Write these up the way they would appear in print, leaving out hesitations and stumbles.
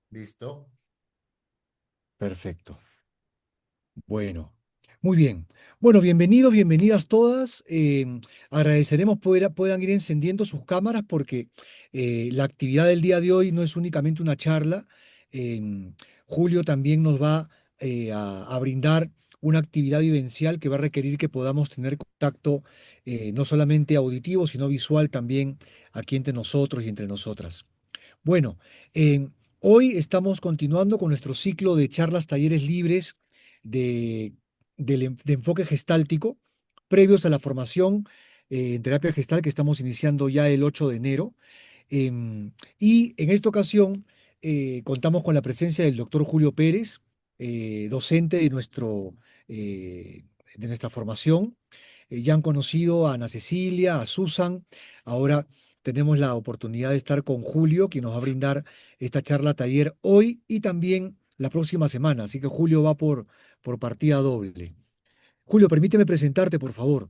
¿Listo? Perfecto. Bueno, muy bien. Bueno, bienvenidos, bienvenidas todas. Agradeceremos puedan ir encendiendo sus cámaras porque la actividad del día de hoy no es únicamente una charla. Julio también nos va a brindar una actividad vivencial que va a requerir que podamos tener contacto no solamente auditivo, sino visual también aquí entre nosotros y entre nosotras. Bueno, eh, hoy estamos continuando con nuestro ciclo de charlas, talleres libres de, de enfoque gestáltico, previos a la formación en terapia gestal que estamos iniciando ya el 8 de enero. Y en esta ocasión contamos con la presencia del doctor Julio Pérez, docente eh, de nuestra formación. Ya han conocido a Ana Cecilia, a Susan. Ahora tenemos la oportunidad de estar con Julio, quien nos va a brindar esta charla taller hoy y también la próxima semana. Así que Julio va por partida doble. Julio, permíteme presentarte, por favor.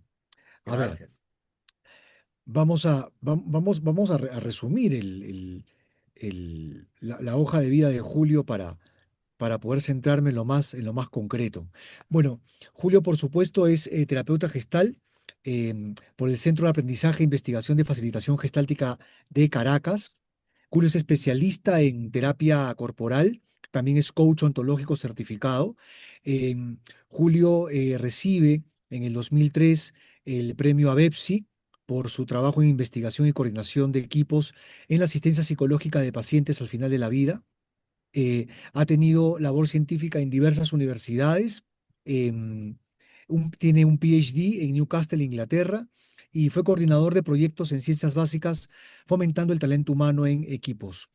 A ver, Gracias. vamos a resumir la hoja de vida de Julio para poder centrarme en lo más concreto. Bueno, Julio, por supuesto, es terapeuta gestal por el Centro de Aprendizaje e Investigación de Facilitación Gestáltica de Caracas. Julio es especialista en terapia corporal, también es coach ontológico certificado. Em, Julio recibe en el 2003 el premio ABEPSI por su trabajo en investigación y coordinación de equipos en la asistencia psicológica de pacientes al final de la vida. Ha tenido labor científica en diversas universidades. em, Tiene un PhD en Newcastle, Inglaterra, y fue coordinador de proyectos en ciencias básicas fomentando el talento humano en equipos.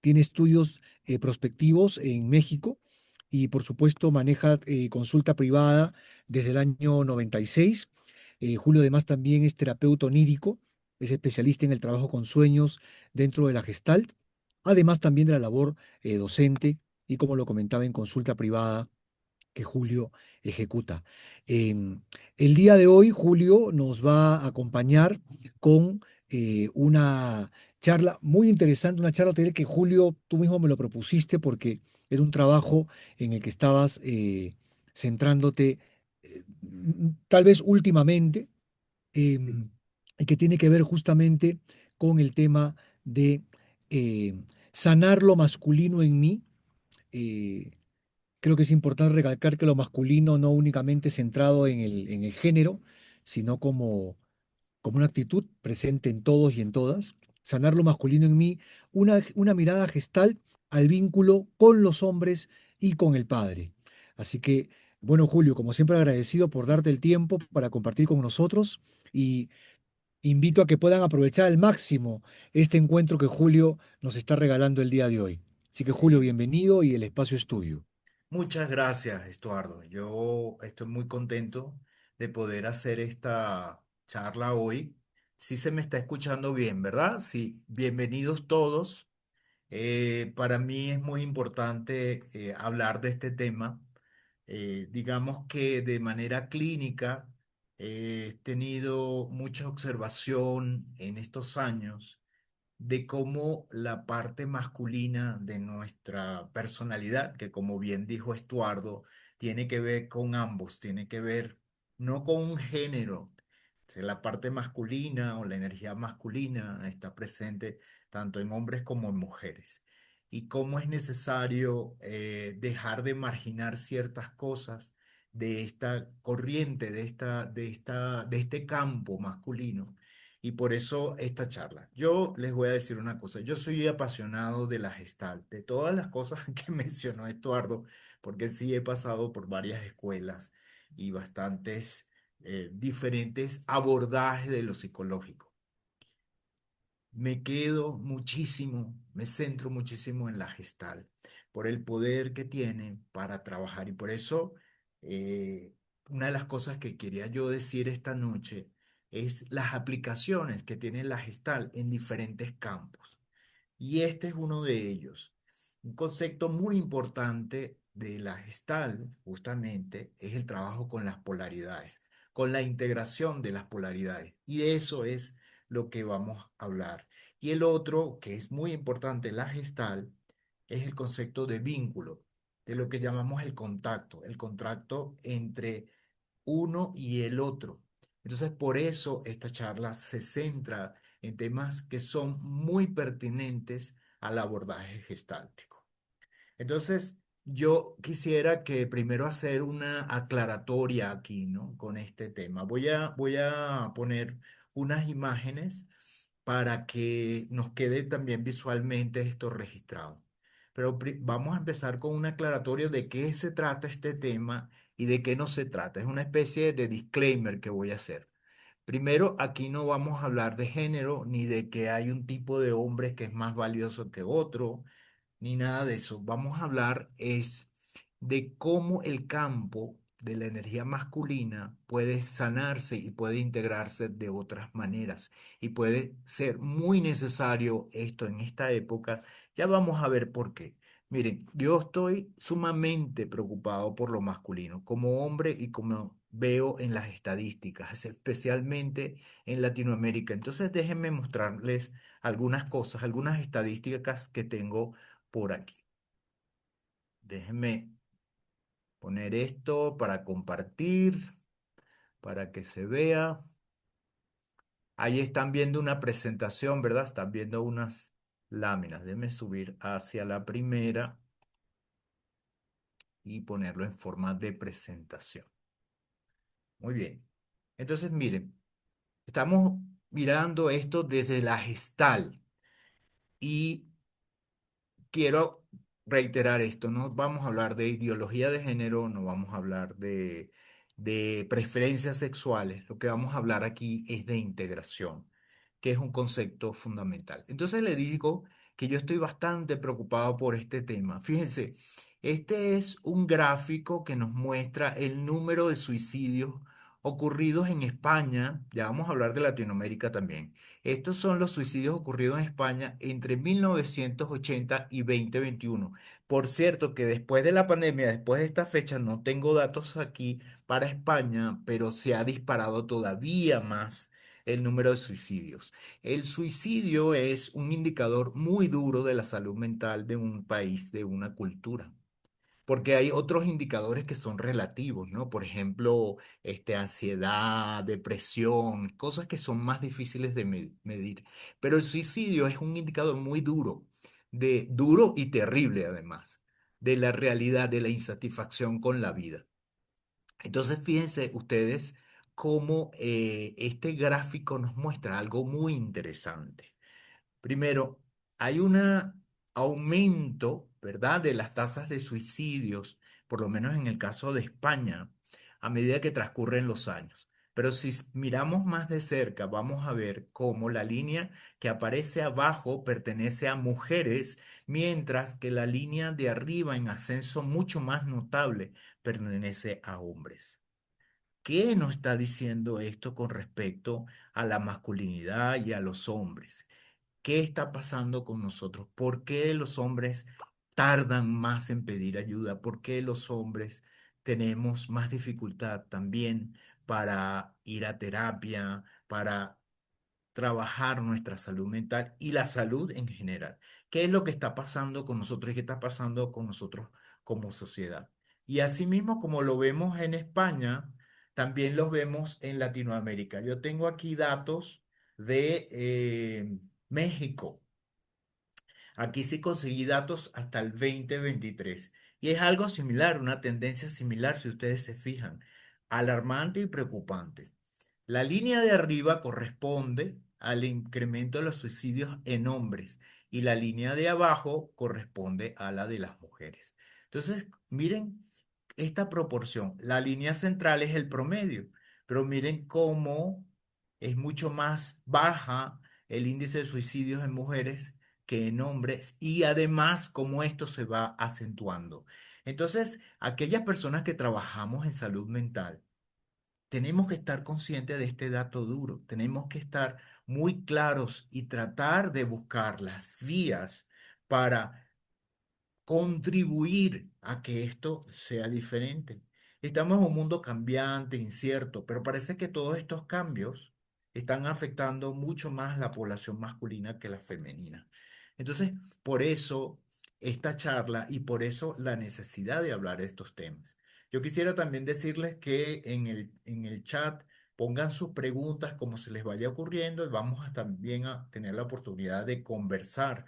Tiene estudios prospectivos en México y, por supuesto, maneja consulta privada desde el año 96. Julio, además, también es terapeuta onírico, es especialista en el trabajo con sueños dentro de la Gestalt, además también de la labor docente y, como lo comentaba, en consulta privada que Julio ejecuta. Em, el día de hoy, Julio nos va a acompañar con una charla muy interesante, una charla taller que Julio, tú mismo me lo propusiste porque era un trabajo en el que estabas centrándote tal vez últimamente, Sí. em, y que tiene que ver justamente con el tema de eh, sanar lo masculino en mí. eh, Creo que es importante recalcar que lo masculino no únicamente centrado en el género, sino como una actitud presente en todos y en todas. Sanar lo masculino en mí, una mirada gestal al vínculo con los hombres y con el Padre. Así que, bueno, Julio, como siempre agradecido por darte el tiempo para compartir con nosotros y invito a que puedan aprovechar al máximo este encuentro que Julio nos está regalando el día de hoy. Así que, Julio, Sí. bienvenido y el espacio es tuyo. Muchas gracias, Estuardo. Yo estoy muy contento de poder hacer esta charla hoy. Sí se me está escuchando bien, ¿verdad? Sí, bienvenidos todos. Para mí es muy importante hablar de este tema. Digamos que de manera clínica he tenido mucha observación en estos años de cómo la parte masculina de nuestra personalidad, que como bien dijo Estuardo, tiene que ver con ambos, tiene que ver no con un género, que la parte masculina o la energía masculina está presente tanto en hombres como en mujeres. Y cómo es necesario dejar de marginar ciertas cosas de esta corriente, de este campo masculino, y por eso esta charla. Yo les voy a decir una cosa, yo soy apasionado de la Gestalt, de todas las cosas que mencionó Estuardo, porque sí he pasado por varias escuelas y bastantes diferentes abordajes de lo psicológico. Me quedo muchísimo, me centro muchísimo en la Gestalt, por el poder que tiene para trabajar. Y por eso, eh, una de las cosas que quería yo decir esta noche es las aplicaciones que tiene la Gestalt en diferentes campos. Y este es uno de ellos. Un concepto muy importante de la Gestalt, justamente, es el trabajo con las polaridades, con la integración de las polaridades. Y de eso es lo que vamos a hablar. Y el otro, que es muy importante en la Gestalt, es el concepto de vínculo, de lo que llamamos el contacto entre uno y el otro. Entonces, por eso esta charla se centra en temas que son muy pertinentes al abordaje gestáltico. Entonces, yo quisiera que primero hacer una aclaratoria aquí, ¿no? Con este tema. Voy a poner unas imágenes para que nos quede también visualmente esto registrado. Pero vamos a empezar con una aclaratoria de qué se trata este tema y de qué no se trata. Es una especie de disclaimer que voy a hacer. Primero, aquí no vamos a hablar de género ni de que hay un tipo de hombre que es más valioso que otro ni nada de eso. Vamos a hablar es de cómo el campo de la energía masculina puede sanarse y puede integrarse de otras maneras. Y puede ser muy necesario esto en esta época. Ya vamos a ver por qué. Miren, yo estoy sumamente preocupado por lo masculino, como hombre y como veo en las estadísticas, especialmente en Latinoamérica. Entonces, déjenme mostrarles algunas cosas, algunas estadísticas que tengo por aquí. Déjenme poner esto para compartir, para que se vea. Ahí están viendo una presentación, ¿verdad? Están viendo unas láminas. Déjenme subir hacia la primera y ponerlo en forma de presentación. Muy bien. Entonces, miren, estamos mirando esto desde la gestal y quiero reiterar esto, no vamos a hablar de ideología de género, no vamos a hablar de preferencias sexuales, lo que vamos a hablar aquí es de integración, que es un concepto fundamental. Entonces le digo que yo estoy bastante preocupado por este tema. Fíjense, este es un gráfico que nos muestra el número de suicidios ocurridos en España, ya vamos a hablar de Latinoamérica también. Estos son los suicidios ocurridos en España entre 1980 y 2021. Por cierto, que después de la pandemia, después de esta fecha, no tengo datos aquí para España, pero se ha disparado todavía más el número de suicidios. El suicidio es un indicador muy duro de la salud mental de un país, de una cultura. Porque hay otros indicadores que son relativos, ¿no? Por ejemplo, ansiedad, depresión, cosas que son más difíciles de medir. Pero el suicidio es un indicador muy duro, duro y terrible además, de la realidad de la insatisfacción con la vida. Entonces, fíjense ustedes cómo este gráfico nos muestra algo muy interesante. Primero, hay un aumento, ¿verdad?, de las tasas de suicidios, por lo menos en el caso de España, a medida que transcurren los años. Pero si miramos más de cerca, vamos a ver cómo la línea que aparece abajo pertenece a mujeres, mientras que la línea de arriba en ascenso mucho más notable pertenece a hombres. ¿Qué nos está diciendo esto con respecto a la masculinidad y a los hombres? ¿Qué está pasando con nosotros? ¿Por qué los hombres tardan más en pedir ayuda? ¿Por qué los hombres tenemos más dificultad también para ir a terapia, para trabajar nuestra salud mental y la salud en general? ¿Qué es lo que está pasando con nosotros y qué está pasando con nosotros como sociedad? Y asimismo, como lo vemos en España, también los vemos en Latinoamérica. Yo tengo aquí datos de México. Aquí sí conseguí datos hasta el 2023. Y es algo similar, una tendencia similar, si ustedes se fijan, alarmante y preocupante. La línea de arriba corresponde al incremento de los suicidios en hombres y la línea de abajo corresponde a la de las mujeres. Entonces, miren esta proporción. La línea central es el promedio, pero miren cómo es mucho más baja el índice de suicidios en mujeres que en hombres y además cómo esto se va acentuando. Entonces, aquellas personas que trabajamos en salud mental, tenemos que estar conscientes de este dato duro, tenemos que estar muy claros y tratar de buscar las vías para contribuir a que esto sea diferente. Estamos en un mundo cambiante, incierto, pero parece que todos estos cambios están afectando mucho más la población masculina que la femenina. Entonces, por eso esta charla y por eso la necesidad de hablar de estos temas. Yo quisiera también decirles que en el chat pongan sus preguntas como se les vaya ocurriendo y vamos a también a tener la oportunidad de conversar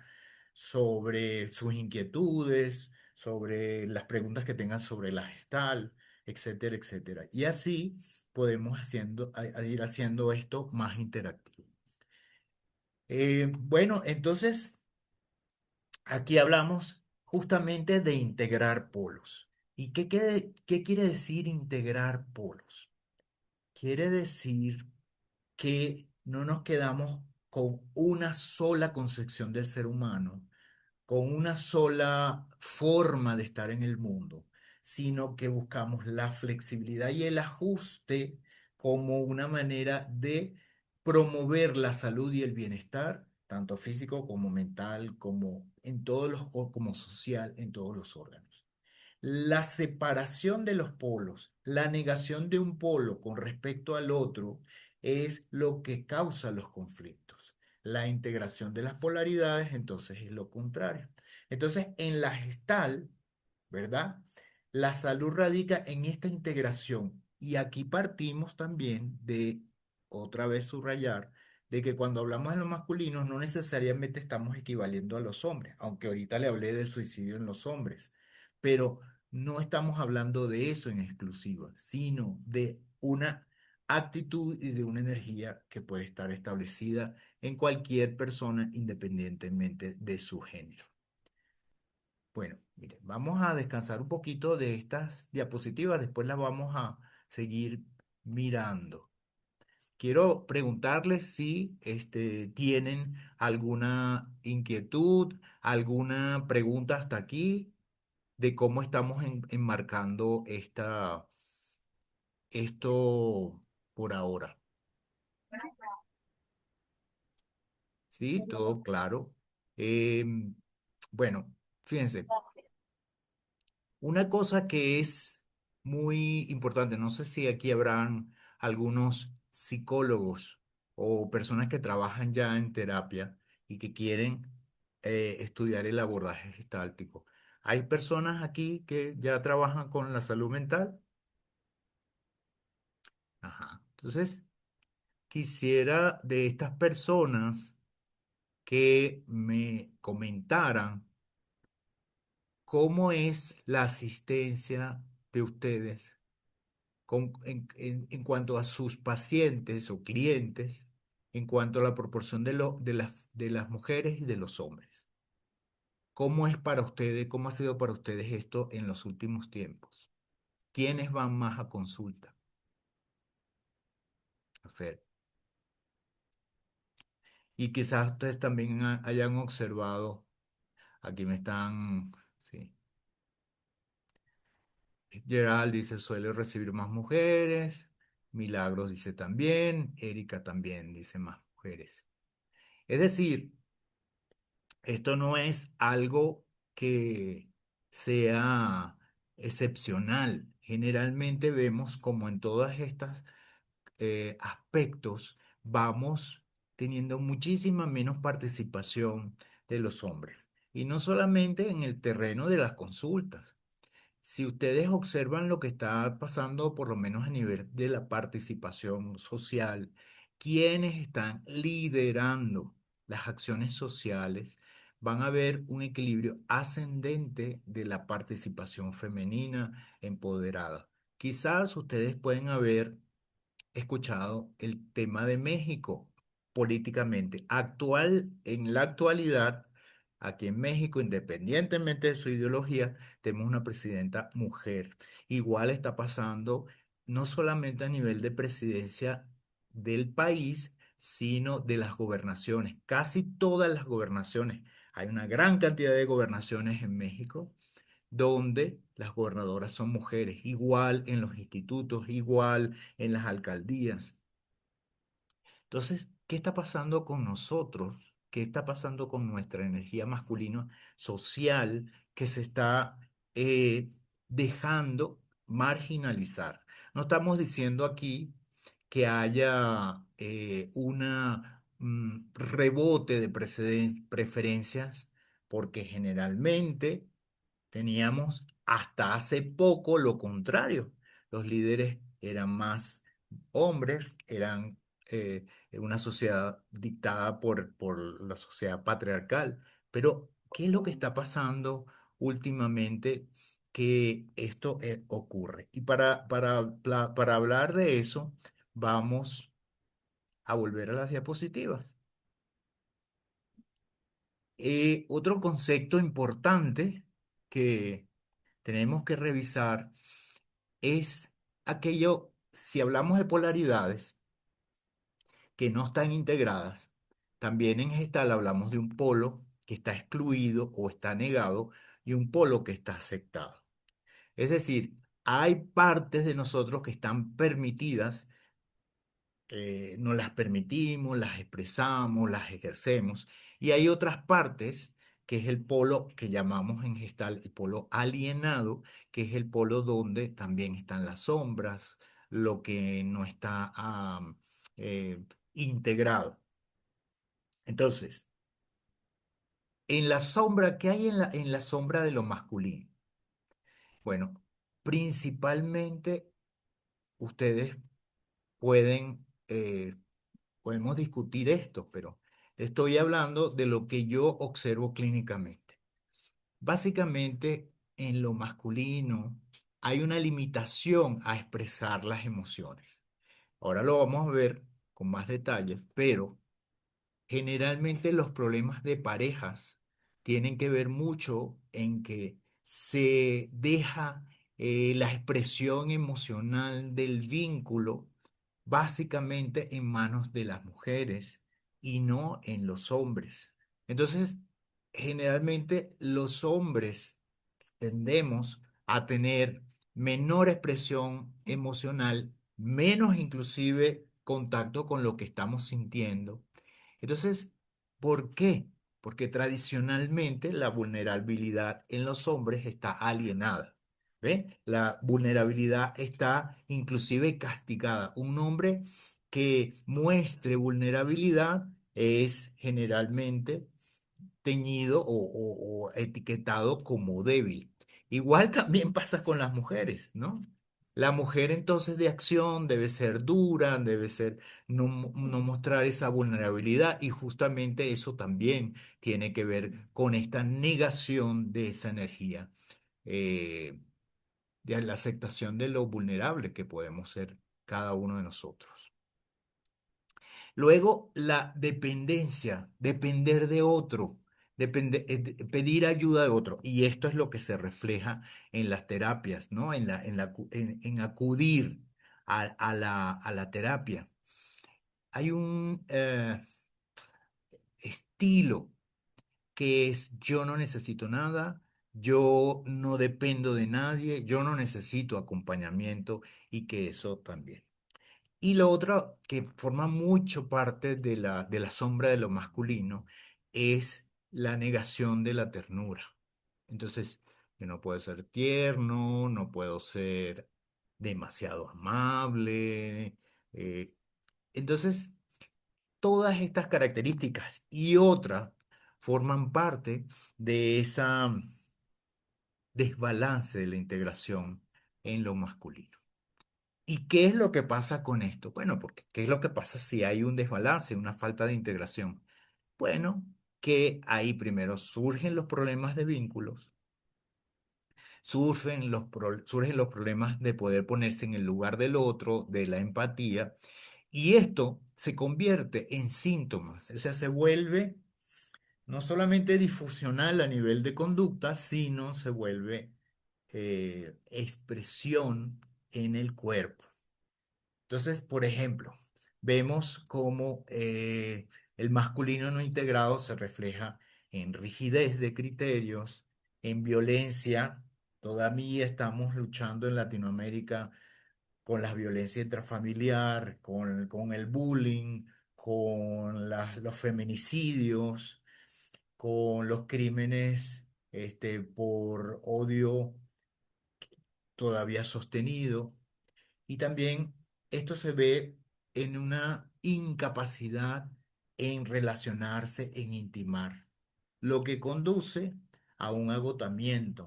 sobre sus inquietudes, sobre las preguntas que tengan sobre la gestal, etcétera, etcétera. Y así podemos a ir haciendo esto más interactivo. Bueno, entonces aquí hablamos justamente de integrar polos. ¿Y qué quiere decir integrar polos? Quiere decir que no nos quedamos con una sola concepción del ser humano, con una sola forma de estar en el mundo, sino que buscamos la flexibilidad y el ajuste como una manera de promover la salud y el bienestar, tanto físico como mental, como en todos o como social, en todos los órganos. La separación de los polos, la negación de un polo con respecto al otro, es lo que causa los conflictos. La integración de las polaridades, entonces, es lo contrario. Entonces, en la gestal, ¿verdad? La salud radica en esta integración. Y aquí partimos también de, otra vez subrayar, de que cuando hablamos de los masculinos no necesariamente estamos equivaliendo a los hombres, aunque ahorita le hablé del suicidio en los hombres, pero no estamos hablando de eso en exclusiva, sino de una actitud y de una energía que puede estar establecida en cualquier persona independientemente de su género. Bueno, miren, vamos a descansar un poquito de estas diapositivas, después las vamos a seguir mirando. Quiero preguntarles si tienen alguna inquietud, alguna pregunta hasta aquí de cómo estamos enmarcando esto por ahora. ¿Sí? Todo claro. Em, bueno, fíjense. Una cosa que es muy importante, no sé si aquí habrán algunos psicólogos o personas que trabajan ya en terapia y que quieren estudiar el abordaje gestáltico. ¿Hay personas aquí que ya trabajan con la salud mental? Ajá. Entonces, quisiera de estas personas que me comentaran cómo es la asistencia de ustedes en cuanto a sus pacientes o clientes, en cuanto a la proporción de las mujeres y de los hombres. ¿Cómo es para ustedes, cómo ha sido para ustedes esto en los últimos tiempos? ¿Quiénes van más a consulta? A ver. Y quizás ustedes también hayan observado, aquí me están, sí. Gerald dice, suele recibir más mujeres. Milagros dice también. Erika también dice más mujeres. Es decir, esto no es algo que sea excepcional. Generalmente vemos como en todas estas aspectos vamos teniendo muchísima menos participación de los hombres. Y no solamente en el terreno de las consultas. Si ustedes observan lo que está pasando, por lo menos a nivel de la participación social, quienes están liderando las acciones sociales, van a ver un equilibrio ascendente de la participación femenina empoderada. Quizás ustedes pueden haber escuchado el tema de México políticamente. En la actualidad, aquí en México, independientemente de su ideología, tenemos una presidenta mujer. Igual está pasando no solamente a nivel de presidencia del país, sino de las gobernaciones. Casi todas las gobernaciones. Hay una gran cantidad de gobernaciones en México donde las gobernadoras son mujeres, igual en los institutos, igual en las alcaldías. Entonces, ¿qué está pasando con nosotros? ¿Qué está pasando con nuestra energía masculina social que se está eh, dejando marginalizar? No estamos diciendo aquí que haya una rebote de preferencias porque generalmente teníamos hasta hace poco lo contrario. Los líderes eran más hombres, eran una sociedad dictada por la sociedad patriarcal. Pero, ¿qué es lo que está pasando últimamente que esto ocurre? Y para hablar de eso, vamos a volver a las diapositivas. Otro concepto importante que tenemos que revisar es aquello, si hablamos de polaridades que no están integradas, también en gestal hablamos de un polo que está excluido o está negado y un polo que está aceptado. Es decir, hay partes de nosotros que están permitidas, nos las permitimos, las expresamos, las ejercemos. Y hay otras partes, que es el polo que llamamos en gestal el polo alienado, que es el polo donde también están las sombras, lo que no está eh, integrado. Entonces, en la sombra, ¿qué hay en la sombra de lo masculino? Bueno, principalmente ustedes pueden podemos discutir esto, pero estoy hablando de lo que yo observo clínicamente. Básicamente, en lo masculino hay una limitación a expresar las emociones. Ahora lo vamos a ver con más detalles, pero generalmente los problemas de parejas tienen que ver mucho en que se deja la expresión emocional del vínculo básicamente en manos de las mujeres y no en los hombres. Entonces, generalmente los hombres tendemos a tener menor expresión emocional, menos inclusive contacto con lo que estamos sintiendo. Entonces, ¿por qué? Porque tradicionalmente la vulnerabilidad en los hombres está alienada. ¿Ve? La vulnerabilidad está inclusive castigada. Un hombre que muestre vulnerabilidad es generalmente teñido o etiquetado como débil. Igual también pasa con las mujeres, ¿no? La mujer entonces de acción debe ser dura, debe ser no mostrar esa vulnerabilidad y justamente eso también tiene que ver con esta negación de esa energía, eh, de la aceptación de lo vulnerable que podemos ser cada uno de nosotros. Luego, la dependencia, depender de otro, pedir ayuda de otro. Y esto es lo que se refleja en las terapias, ¿no? En acudir a la terapia. Hay un estilo que es yo no necesito nada, yo no dependo de nadie, yo no necesito acompañamiento y que eso también. Y lo otro que forma mucho parte de la sombra de lo masculino es la negación de la ternura. Entonces, yo no puedo ser tierno, no puedo ser demasiado amable. eh, entonces, todas estas características y otras forman parte de esa desbalance de la integración en lo masculino. ¿Y qué es lo que pasa con esto? Bueno, porque ¿qué es lo que pasa si hay un desbalance, una falta de integración? Bueno, que ahí primero surgen los problemas de vínculos, surgen los problemas de poder ponerse en el lugar del otro, de la empatía, y esto se convierte en síntomas, o sea, se vuelve no solamente difusional a nivel de conducta, sino se vuelve expresión en el cuerpo. Entonces, por ejemplo, vemos cómo el masculino no integrado se refleja en rigidez de criterios, en violencia. Todavía estamos luchando en Latinoamérica con la violencia intrafamiliar, con el bullying, con los feminicidios, con los crímenes por odio todavía sostenido. Y también esto se ve en una incapacidad en relacionarse, en intimar. lo que conduce a un agotamiento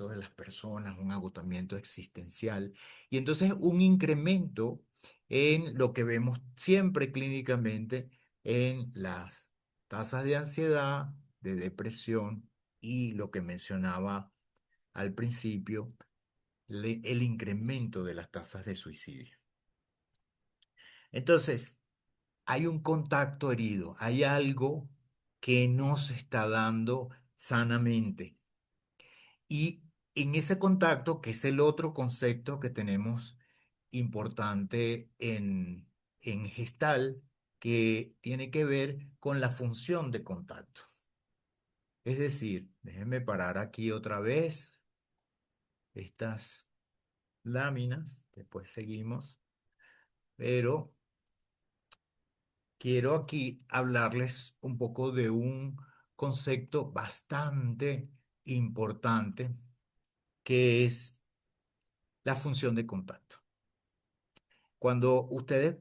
de las personas, un agotamiento existencial y entonces un incremento en lo que vemos siempre clínicamente en las tasas de ansiedad, de depresión y lo que mencionaba al principio, el incremento de las tasas de suicidio. Entonces, hay un contacto herido, hay algo que no se está dando sanamente. Y en ese contacto, que es el otro concepto que tenemos importante en Gestal, que tiene que ver con la función de contacto. Es decir, déjenme parar aquí otra vez estas láminas, después seguimos, pero quiero aquí hablarles un poco de un concepto bastante importante que es la función de contacto. Cuando ustedes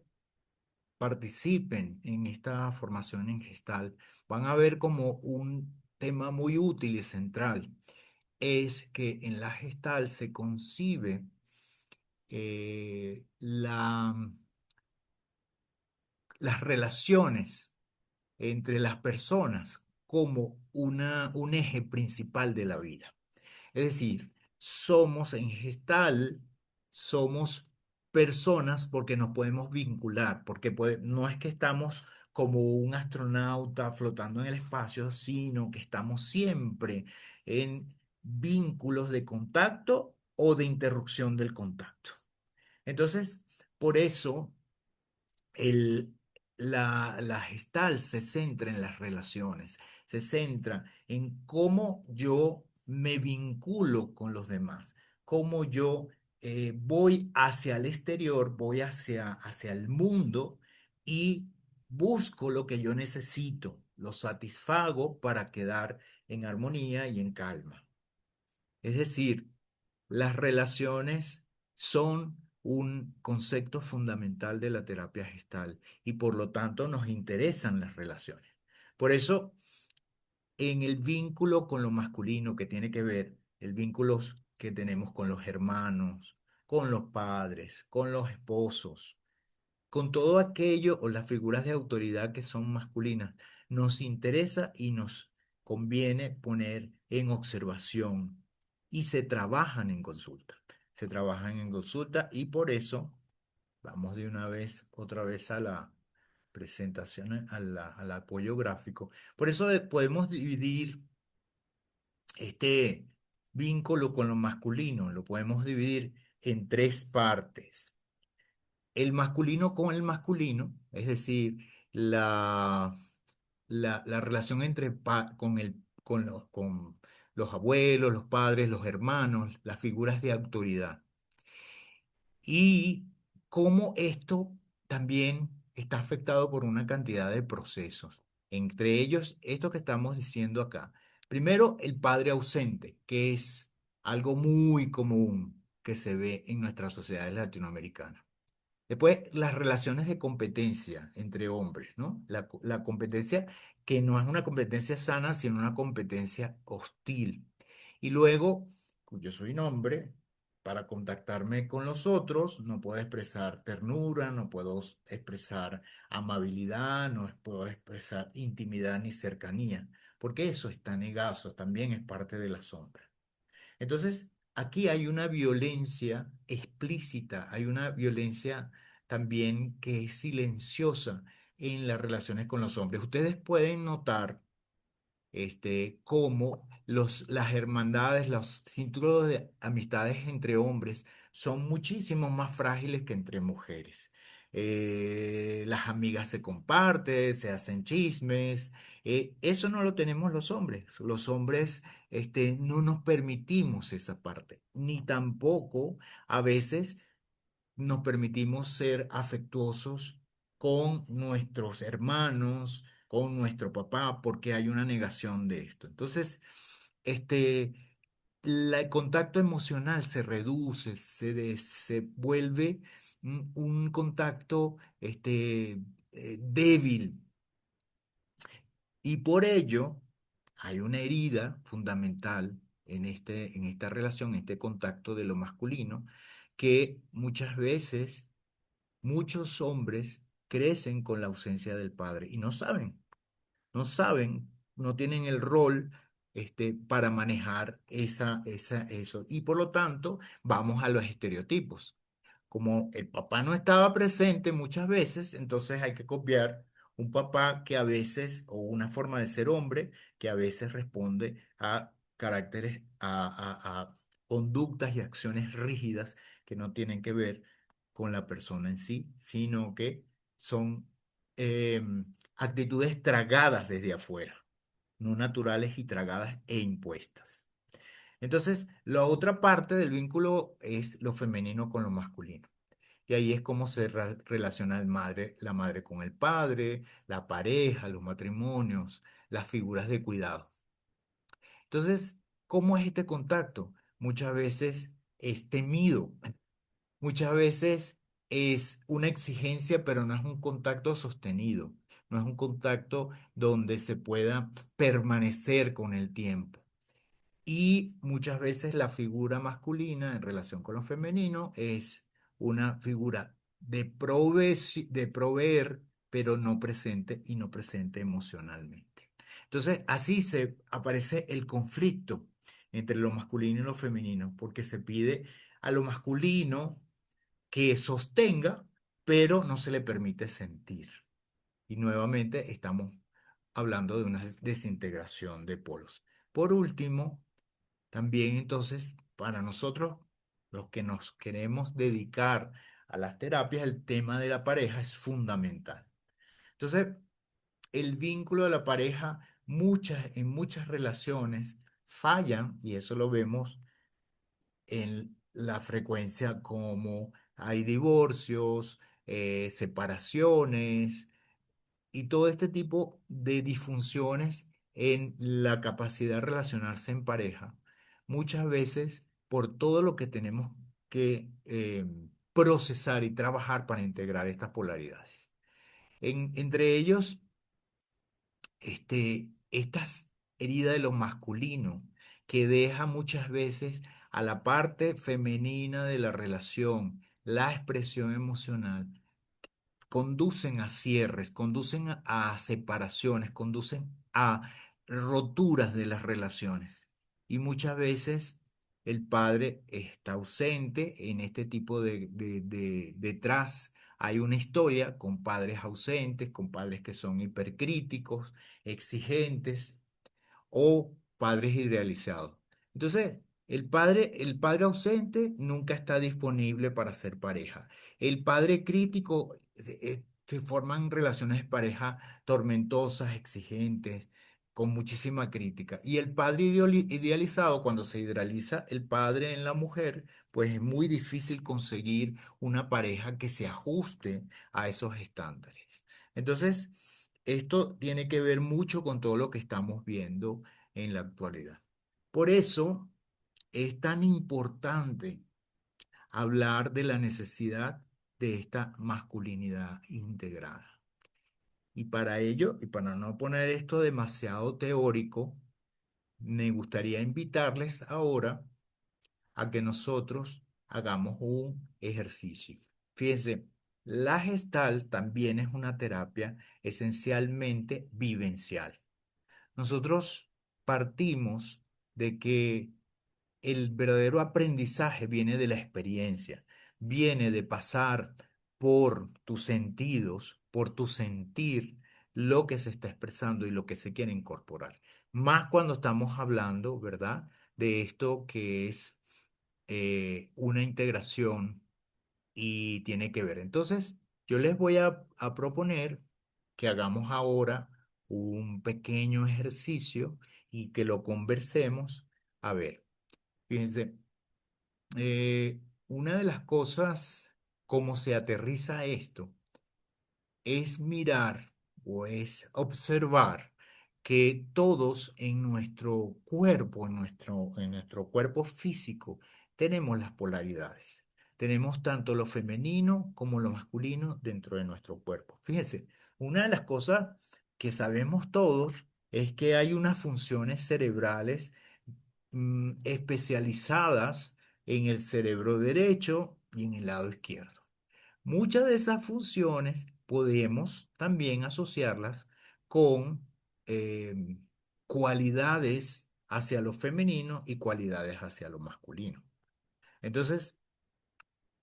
participen en esta formación en Gestal, van a ver como un tema muy útil y central es que en la Gestal se concibe las relaciones entre las personas como un eje principal de la vida. Es decir, somos en gestal, somos personas porque nos podemos vincular, porque no es que estamos como un astronauta flotando en el espacio, sino que estamos siempre en vínculos de contacto o de interrupción del contacto. Entonces, por eso el, la gestal se centra en las relaciones, se centra en cómo yo me vinculo con los demás, cómo yo voy hacia el exterior, voy hacia el mundo y busco lo que yo necesito, lo satisfago para quedar en armonía y en calma. Es decir, las relaciones son un concepto fundamental de la terapia gestal y por lo tanto nos interesan las relaciones. Por eso, en el vínculo con lo masculino que tiene que ver, el vínculo que tenemos con los hermanos, con los padres, con los esposos, con todo aquello o las figuras de autoridad que son masculinas, nos interesa y nos conviene poner en observación y se trabajan en consulta. Se trabajan en consulta y por eso vamos de una vez, otra vez a la presentación, al apoyo gráfico. Por eso podemos dividir este vínculo con lo masculino, lo podemos dividir en tres partes el masculino con el masculino, es decir, la, la relación entre con los abuelos, los padres, los hermanos, las figuras de autoridad. Y cómo esto también está afectado por una cantidad de procesos, entre ellos esto que estamos diciendo acá. Primero, el padre ausente, que es algo muy común que se ve en nuestras sociedades latinoamericanas. Después, las relaciones de competencia entre hombres, ¿no? La competencia que no es una competencia sana, sino una competencia hostil. Y luego, pues, yo soy un hombre, para contactarme con los otros, no puedo expresar ternura, no puedo expresar amabilidad, no puedo expresar intimidad ni cercanía, porque eso está negado, eso también es parte de la sombra. Entonces, aquí hay una violencia explícita, hay una violencia también que es silenciosa en las relaciones con los hombres. Ustedes pueden notar cómo las hermandades, los cinturones de amistades entre hombres son muchísimo más frágiles que entre mujeres. Las amigas se comparten, se hacen chismes. Eso no lo tenemos los hombres. Los hombres no nos permitimos esa parte, ni tampoco a veces nos permitimos ser afectuosos con nuestros hermanos, con nuestro papá, porque hay una negación de esto. Entonces, este, el contacto emocional se reduce, se vuelve un contacto débil. Y por ello, hay una herida fundamental en esta relación, en este contacto de lo masculino, que muchas veces muchos hombres crecen con la ausencia del padre y no saben, no tienen el rol para manejar eso. Y por lo tanto, vamos a los estereotipos. Como el papá no estaba presente muchas veces, entonces hay que copiar un papá que a veces, o una forma de ser hombre, que a veces responde a caracteres, a conductas y acciones rígidas que no tienen que ver con la persona en sí, sino que son actitudes tragadas desde afuera, no naturales y tragadas e impuestas. Entonces, la otra parte del vínculo es lo femenino con lo masculino. Y ahí es cómo se relaciona la madre con el padre, la pareja, los matrimonios, las figuras de cuidado. Entonces, ¿cómo es este contacto? Muchas veces es temido, muchas veces es una exigencia, pero no es un contacto sostenido, no es un contacto donde se pueda permanecer con el tiempo. Y muchas veces la figura masculina en relación con lo femenino es una figura de proveer, pero no presente y no presente emocionalmente. Entonces, así se aparece el conflicto entre lo masculino y lo femenino, porque se pide a lo masculino que sostenga, pero no se le permite sentir. Y nuevamente estamos hablando de una desintegración de polos. Por último, también entonces, para nosotros, los que nos queremos dedicar a las terapias, el tema de la pareja es fundamental. Entonces, el vínculo de la pareja, en muchas relaciones fallan, y eso lo vemos en la frecuencia como hay divorcios, separaciones, y todo este tipo de disfunciones en la capacidad de relacionarse en pareja, muchas veces por todo lo que tenemos que procesar y trabajar para integrar estas polaridades. Entre ellos, estas heridas de lo masculino que deja muchas veces a la parte femenina de la relación, la expresión emocional conducen a cierres, conducen a separaciones, conducen a roturas de las relaciones. Y muchas veces el padre está ausente en este tipo detrás. Hay una historia con padres ausentes, con padres que son hipercríticos, exigentes o padres idealizados. Entonces, el padre ausente nunca está disponible para ser pareja. El padre crítico se forman relaciones de pareja tormentosas, exigentes, con muchísima crítica. Y el padre idealizado, cuando se idealiza el padre en la mujer, pues es muy difícil conseguir una pareja que se ajuste a esos estándares. Entonces, esto tiene que ver mucho con todo lo que estamos viendo en la actualidad. Por eso es tan importante hablar de la necesidad de esta masculinidad integrada. Y para ello, y para no poner esto demasiado teórico, me gustaría invitarles ahora a que nosotros hagamos un ejercicio. Fíjense, la gestal también es una terapia esencialmente vivencial. Nosotros partimos de que el verdadero aprendizaje viene de la experiencia, viene de pasar por tus sentidos, por tu sentir lo que se está expresando y lo que se quiere incorporar. Más cuando estamos hablando, ¿verdad? De esto que es una integración y tiene que ver. Entonces, yo les voy a proponer que hagamos ahora un pequeño ejercicio y que lo conversemos. A ver, fíjense, una de las cosas, cómo se aterriza esto, es mirar o es observar que todos en nuestro cuerpo, en nuestro cuerpo físico, tenemos las polaridades. Tenemos tanto lo femenino como lo masculino dentro de nuestro cuerpo. Fíjense, una de las cosas que sabemos todos es que hay unas funciones cerebrales especializadas en el cerebro derecho y en el lado izquierdo. Muchas de esas funciones podemos también asociarlas con eh, cualidades hacia lo femenino y cualidades hacia lo masculino. Entonces,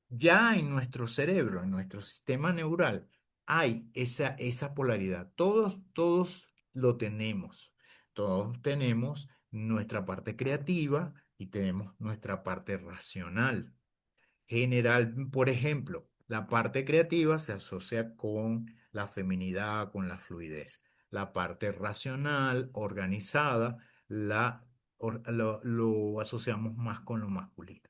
ya en nuestro cerebro, en nuestro sistema neural, hay esa polaridad. Todos lo tenemos. Todos tenemos nuestra parte creativa y tenemos nuestra parte racional. Por ejemplo, la parte creativa se asocia con la feminidad, con la fluidez. La parte racional, organizada, lo asociamos más con lo masculino.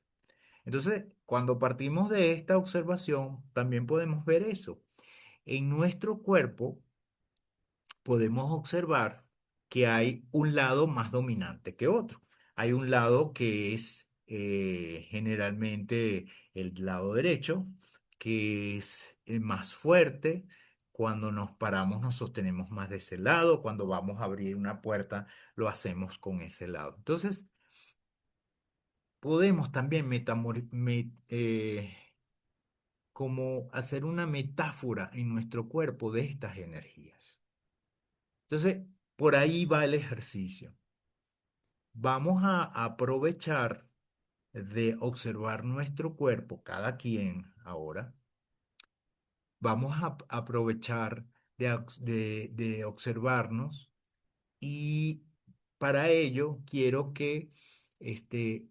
Entonces, cuando partimos de esta observación, también podemos ver eso. En nuestro cuerpo podemos observar que hay un lado más dominante que otro. Hay un lado que es generalmente el lado derecho, que es más fuerte. Cuando nos paramos nos sostenemos más de ese lado. Cuando vamos a abrir una puerta lo hacemos con ese lado. Entonces, podemos también como hacer una metáfora en nuestro cuerpo de estas energías. Entonces, por ahí va el ejercicio. Vamos a aprovechar de observar nuestro cuerpo, cada quien ahora. Vamos a aprovechar de observarnos y para ello quiero que este,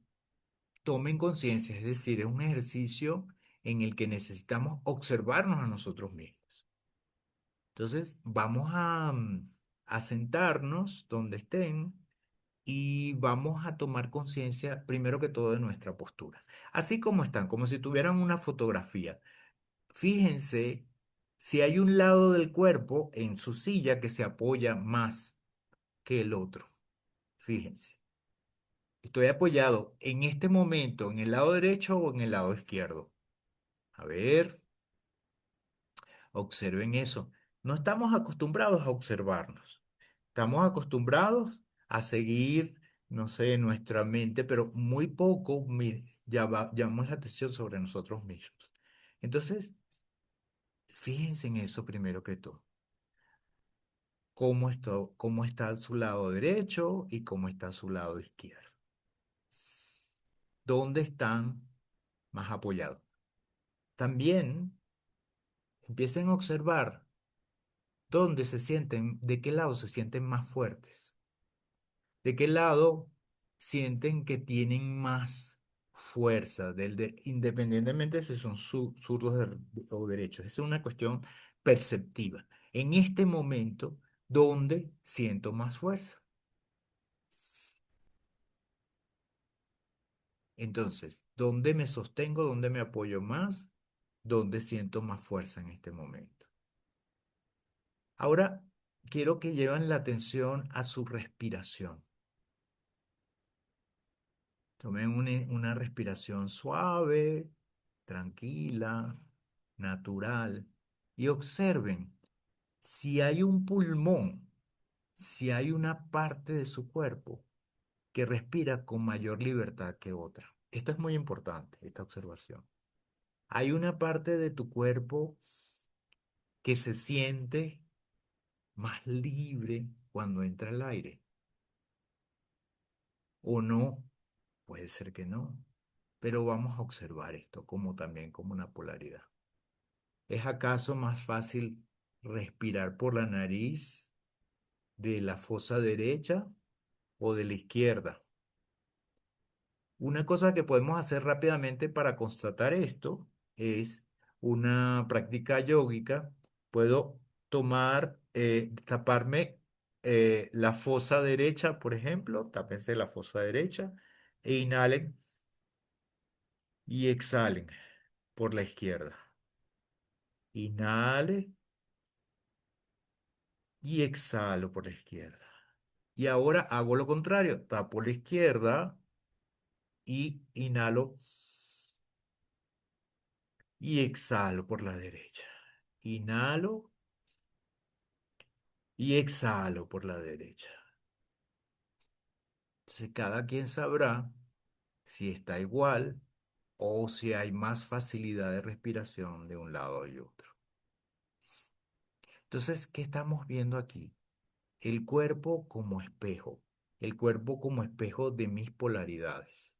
tomen conciencia, es decir, es un ejercicio en el que necesitamos observarnos a nosotros mismos. Entonces, vamos a sentarnos donde estén y vamos a tomar conciencia, primero que todo, de nuestra postura. Así como están, como si tuvieran una fotografía. Fíjense si hay un lado del cuerpo en su silla que se apoya más que el otro. Fíjense. Estoy apoyado en este momento en el lado derecho o en el lado izquierdo. A ver, observen eso. No estamos acostumbrados a observarnos. Estamos acostumbrados a seguir, no sé, nuestra mente, pero muy poco llamamos la atención sobre nosotros mismos. Entonces, fíjense en eso primero que todo. Cómo está su lado derecho y cómo está su lado izquierdo. ¿Dónde están más apoyados? También empiecen a observar dónde se sienten, de qué lado se sienten más fuertes. ¿De qué lado sienten que tienen más fuerza? Independientemente si son zurdos o derechos. Es una cuestión perceptiva. En este momento, ¿dónde siento más fuerza? Entonces, ¿dónde me sostengo? ¿Dónde me apoyo más? ¿Dónde siento más fuerza en este momento? Ahora, quiero que lleven la atención a su respiración. Tomen una respiración suave, tranquila, natural y observen si hay un pulmón, si hay una parte de su cuerpo que respira con mayor libertad que otra. Esto es muy importante, esta observación. Hay una parte de tu cuerpo que se siente más libre cuando entra el aire o no, puede ser que no, pero vamos a observar esto como también como una polaridad. ¿Es acaso más fácil respirar por la nariz de la fosa derecha o de la izquierda? Una cosa que podemos hacer rápidamente para constatar esto es una práctica yógica. Puedo taparme la fosa derecha, por ejemplo, tápense la fosa derecha e inhalen y exhalen por la izquierda. Inhale y exhalo por la izquierda. Y ahora hago lo contrario, tapo la izquierda y inhalo y exhalo por la derecha. Inhalo y exhalo por la derecha. Entonces, cada quien sabrá si está igual o si hay más facilidad de respiración de un lado y otro. Entonces, ¿qué estamos viendo aquí? El cuerpo como espejo, el cuerpo como espejo de mis polaridades.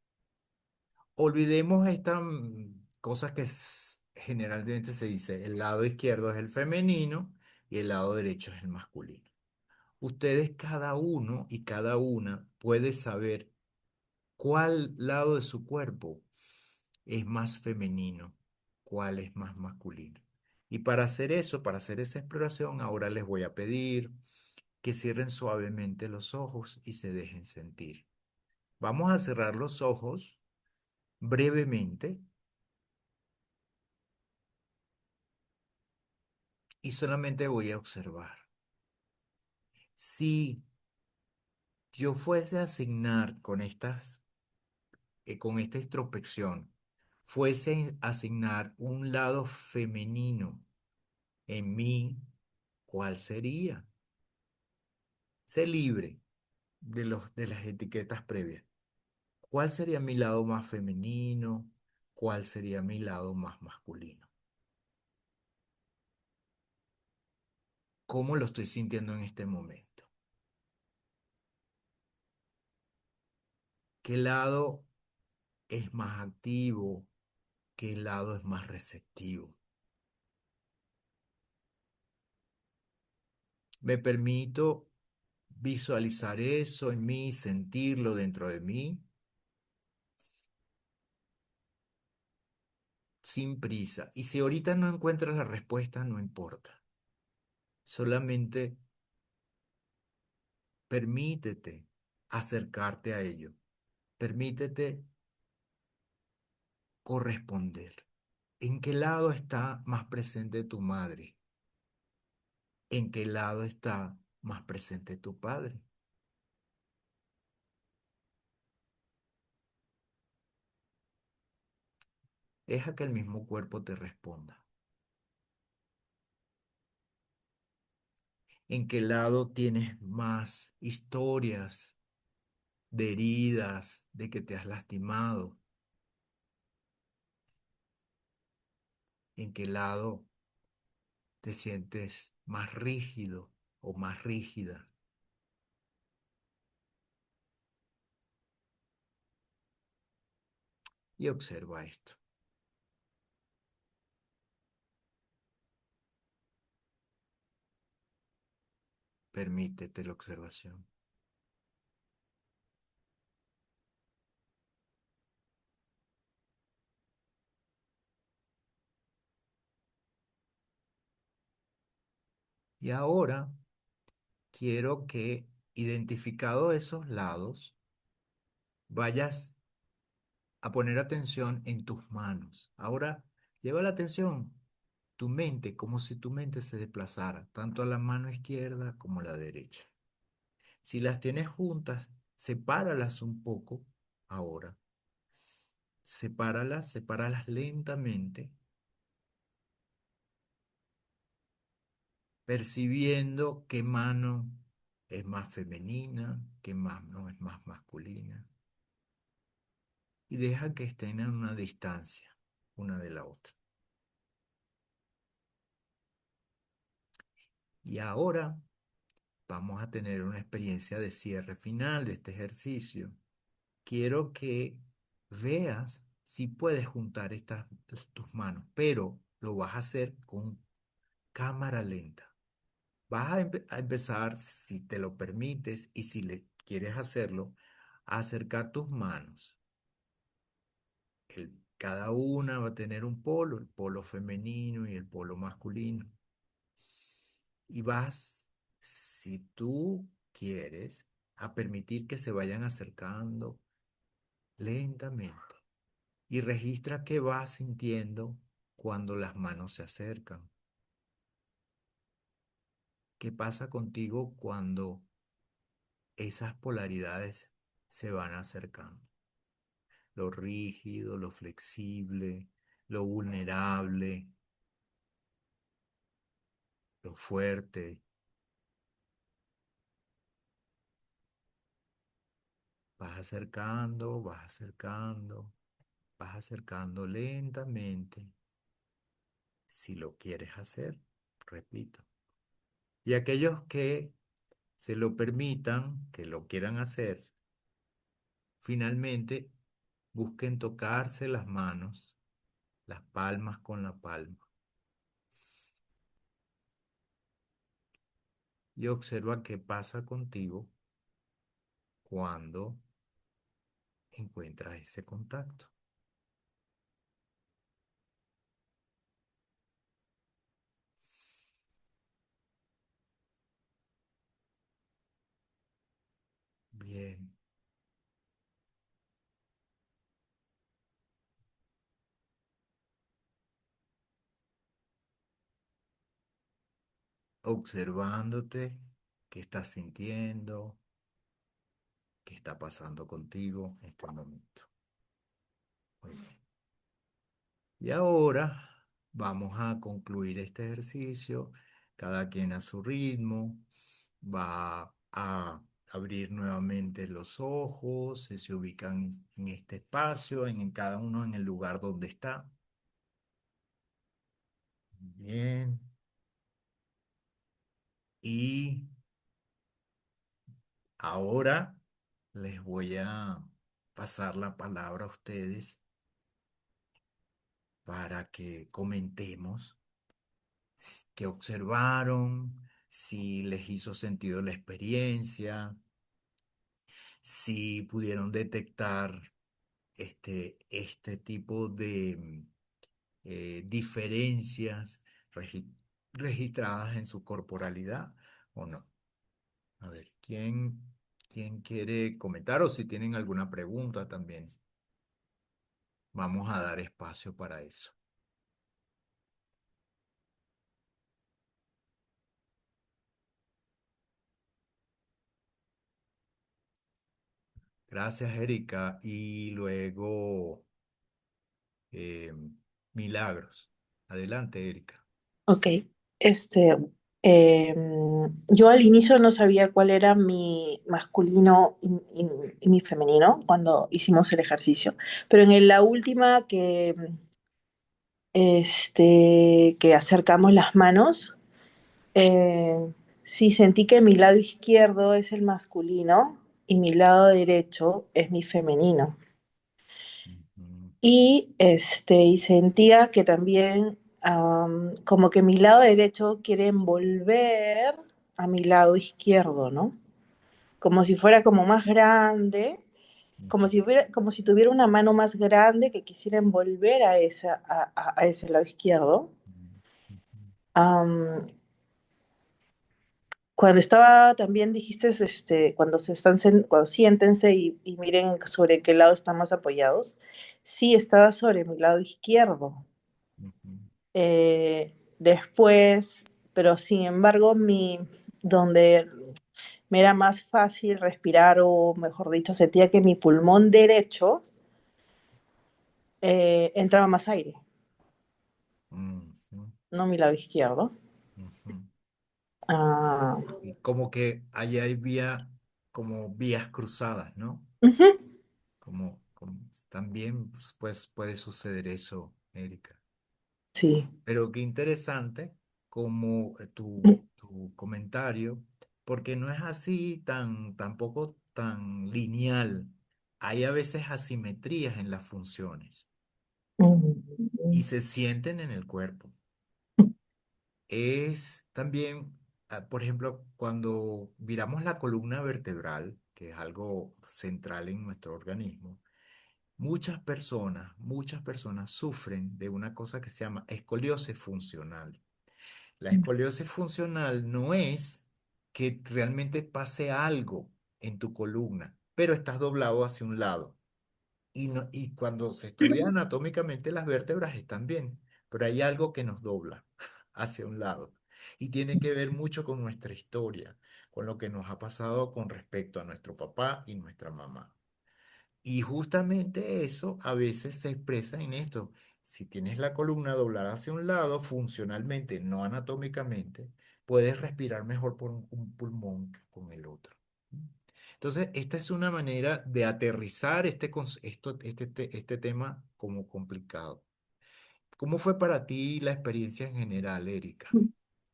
Olvidemos estas cosas que generalmente se dice, el lado izquierdo es el femenino y el lado derecho es el masculino. Ustedes cada uno y cada una puede saber cuál lado de su cuerpo es más femenino, cuál es más masculino. Y para hacer eso, para hacer esa exploración, ahora les voy a pedir que cierren suavemente los ojos y se dejen sentir. Vamos a cerrar los ojos brevemente y solamente voy a observar. Si yo fuese a asignar con esta introspección, fuese a asignar un lado femenino en mí, ¿cuál sería? Sé libre de las etiquetas previas. ¿Cuál sería mi lado más femenino? ¿Cuál sería mi lado más masculino? ¿Cómo lo estoy sintiendo en este momento? ¿Qué lado es más activo? ¿Qué lado es más receptivo? Me permito visualizar eso en mí, sentirlo dentro de mí, sin prisa. Y si ahorita no encuentras la respuesta, no importa. Solamente permítete acercarte a ello. Permítete corresponder. ¿En qué lado está más presente tu madre? ¿En qué lado está más presente tu padre? Deja que el mismo cuerpo te responda. ¿En qué lado tienes más historias de heridas, de que te has lastimado? ¿En qué lado te sientes más rígido o más rígida? Y observa esto. Permítete la observación. Y ahora quiero que, identificado esos lados, vayas a poner atención en tus manos. Ahora, lleva la atención, tu mente, como si tu mente se desplazara, tanto a la mano izquierda como a la derecha. Si las tienes juntas, sepáralas un poco ahora. Sepáralas lentamente, percibiendo qué mano es más femenina, qué mano es más masculina. Y deja que estén a una distancia una de la otra. Y ahora vamos a tener una experiencia de cierre final de este ejercicio. Quiero que veas si puedes juntar tus manos, pero lo vas a hacer con cámara lenta. Vas a empezar, si te lo permites y si le quieres hacerlo, a acercar tus manos. Cada una va a tener un polo, el polo femenino y el polo masculino. Y vas, si tú quieres, a permitir que se vayan acercando lentamente. Y registra qué vas sintiendo cuando las manos se acercan. ¿Qué pasa contigo cuando esas polaridades se van acercando? Lo rígido, lo flexible, lo vulnerable, lo fuerte, vas acercando, vas acercando lentamente, si lo quieres hacer, repito. Y aquellos que se lo permitan, que lo quieran hacer, finalmente busquen tocarse las manos, las palmas con la palma, y observa qué pasa contigo cuando encuentras ese contacto. Bien, observándote, qué estás sintiendo, qué está pasando contigo en este momento. Muy bien. Y ahora vamos a concluir este ejercicio, cada quien a su ritmo, va a abrir nuevamente los ojos, se ubican en este espacio, en cada uno en el lugar donde está. Bien. Y ahora les voy a pasar la palabra a ustedes para que comentemos qué observaron, si les hizo sentido la experiencia, si pudieron detectar este tipo de diferencias regi- registradas en su corporalidad o no. A ver, ¿quién quiere comentar o si tienen alguna pregunta también? Vamos a dar espacio para eso. Gracias, Erika. Y luego, eh, Milagros. Adelante, Erika. Ok, este, yo al inicio no sabía cuál era mi masculino y mi femenino cuando hicimos el ejercicio, pero la última que acercamos las manos, sí sentí que mi lado izquierdo es el masculino y mi lado derecho es mi femenino. Ujú, Y sentía que también como que mi lado derecho quiere envolver a mi lado izquierdo, ¿no? Como si fuera como más grande, ujú, como si tuviera una mano más grande que quisiera envolver a ese lado izquierdo. ujú, Am, Cuando estaba, también dijiste, cuando siéntense y miren sobre qué lado están más apoyados. Sí, estaba sobre mi lado izquierdo. ujú, Después, pero sin embargo, donde me era más fácil respirar, o mejor dicho, sentía que mi pulmón derecho entraba más aire, ujú, no mi lado izquierdo. ujú. Ah, Y como que allá hay como vías cruzadas, ¿no? ujú, También pues, puede suceder eso, Erika. sí. Pero qué interesante como tu comentario, porque no es así tampoco tan lineal. Hay a veces asimetrías en las funciones y Mm, se sienten en el cuerpo. Es también, por ejemplo, cuando miramos la columna vertebral, que es algo central en nuestro organismo, muchas personas sufren de una cosa que se llama escoliosis funcional. La escoliosis funcional no es que realmente pase algo en tu columna, pero estás doblado hacia un lado. Y cuando se estudia anatómicamente las vértebras están bien, pero hay algo que nos dobla hacia un lado. Y tiene que ver mucho con nuestra historia, con lo que nos ha pasado con respecto a nuestro papá y nuestra mamá. Y justamente eso a veces se expresa en esto. Si tienes la columna doblada hacia un lado, funcionalmente, no anatómicamente, puedes respirar mejor por un pulmón que con el otro. Entonces, esta es una manera de aterrizar este tema como complicado. ¿Cómo fue para ti la experiencia en general, Erika?